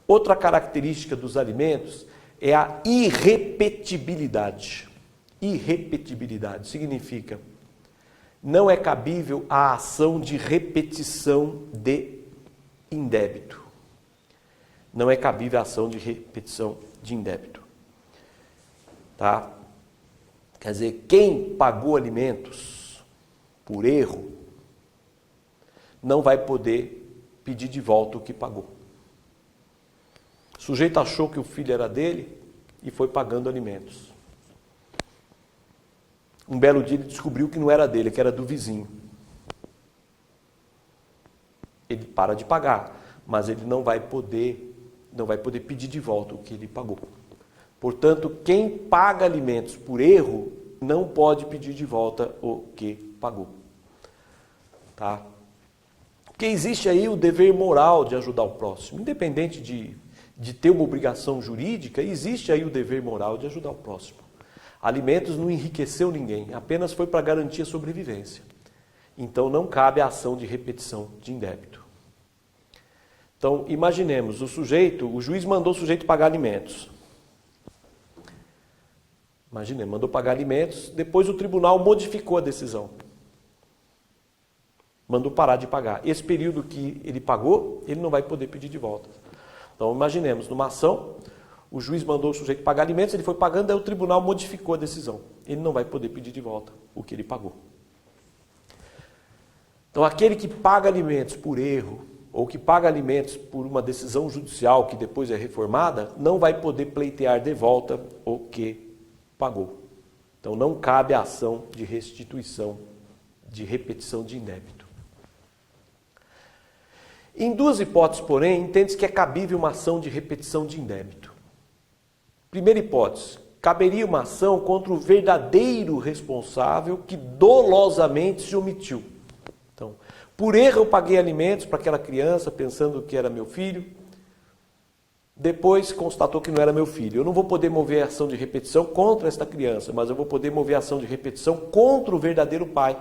Outra característica dos alimentos é a irrepetibilidade. Irrepetibilidade significa não é cabível a ação de repetição de indébito. Não é cabível a ação de repetição de indébito. Tá? Quer dizer, quem pagou alimentos por erro não vai poder pedir de volta o que pagou. O sujeito achou que o filho era dele e foi pagando alimentos. Um belo dia ele descobriu que não era dele, que era do vizinho. Ele para de pagar, mas ele não vai poder pedir de volta o que ele pagou. Portanto, quem paga alimentos por erro não pode pedir de volta o que pagou. Tá? Porque existe aí o dever moral de ajudar o próximo. Independente de ter uma obrigação jurídica, existe aí o dever moral de ajudar o próximo. Alimentos não enriqueceu ninguém, apenas foi para garantir a sobrevivência. Então não cabe a ação de repetição de indébito. Então imaginemos, o juiz mandou o sujeito pagar alimentos. Imaginemos, mandou pagar alimentos, depois o tribunal modificou a decisão. Mandou parar de pagar. Esse período que ele pagou, ele não vai poder pedir de volta. Então imaginemos, numa ação, o juiz mandou o sujeito pagar alimentos, ele foi pagando, aí o tribunal modificou a decisão. Ele não vai poder pedir de volta o que ele pagou. Então aquele que paga alimentos por erro, ou que paga alimentos por uma decisão judicial que depois é reformada, não vai poder pleitear de volta o que pagou. Então não cabe a ação de restituição, de repetição de indébito. Em duas hipóteses, porém, entende-se que é cabível uma ação de repetição de indébito. Primeira hipótese, caberia uma ação contra o verdadeiro responsável que dolosamente se omitiu. Então, por erro eu paguei alimentos para aquela criança pensando que era meu filho, depois constatou que não era meu filho. Eu não vou poder mover ação de repetição contra esta criança, mas eu vou poder mover ação de repetição contra o verdadeiro pai,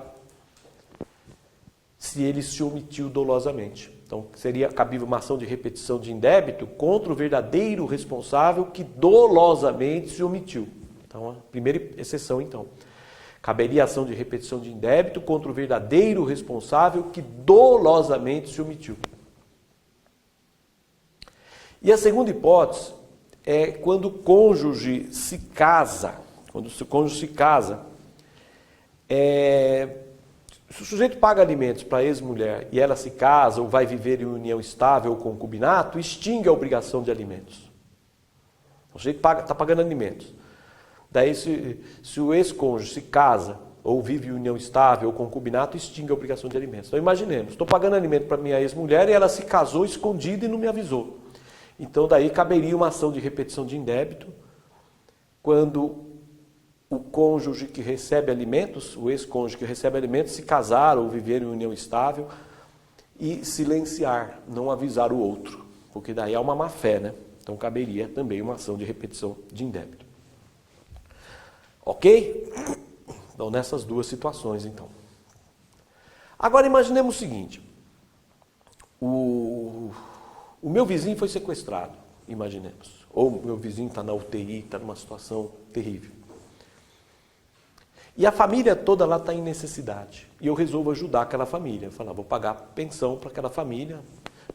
se ele se omitiu dolosamente. Então, seria cabível uma ação de repetição de indébito contra o verdadeiro responsável que dolosamente se omitiu. Então, a primeira exceção, então. Caberia ação de repetição de indébito contra o verdadeiro responsável que dolosamente se omitiu. E a segunda hipótese é quando o cônjuge se casa. Quando o cônjuge se casa, se o sujeito paga alimentos para a ex-mulher e ela se casa ou vai viver em união estável ou concubinato, extingue a obrigação de alimentos. O sujeito está pagando alimentos. Daí, se o ex-cônjuge se casa ou vive em união estável ou concubinato, extingue a obrigação de alimentos. Então imaginemos, estou pagando alimento para minha ex-mulher e ela se casou escondida e não me avisou. Então daí caberia uma ação de repetição de indébito quando o cônjuge que recebe alimentos, o ex-cônjuge que recebe alimentos, se casar ou viver em união estável e silenciar, não avisar o outro, porque daí é uma má-fé, né? Então caberia também uma ação de repetição de indébito. Ok? Então nessas duas situações, então. Agora imaginemos o seguinte, o meu vizinho foi sequestrado, imaginemos, ou o meu vizinho está na UTI, está numa situação terrível. E a família toda lá está em necessidade. E eu resolvo ajudar aquela família. Falar, vou pagar pensão para aquela família,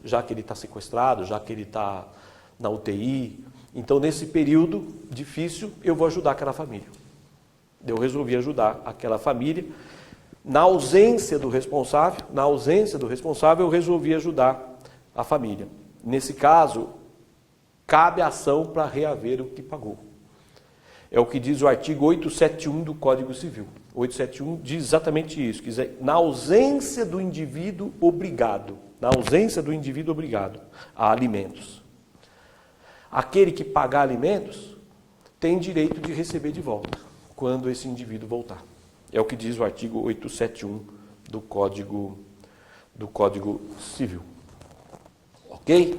já que ele está sequestrado, já que ele está na UTI. Então, nesse período difícil, eu vou ajudar aquela família. Eu resolvi ajudar aquela família. Na ausência do responsável, eu resolvi ajudar a família. Nesse caso, cabe a ação para reaver o que pagou. É o que diz o artigo 871 do Código Civil. 871 diz exatamente isso, quer dizer, na ausência do indivíduo obrigado a alimentos. Aquele que pagar alimentos tem direito de receber de volta, quando esse indivíduo voltar. É o que diz o artigo 871 do Código Civil. Ok?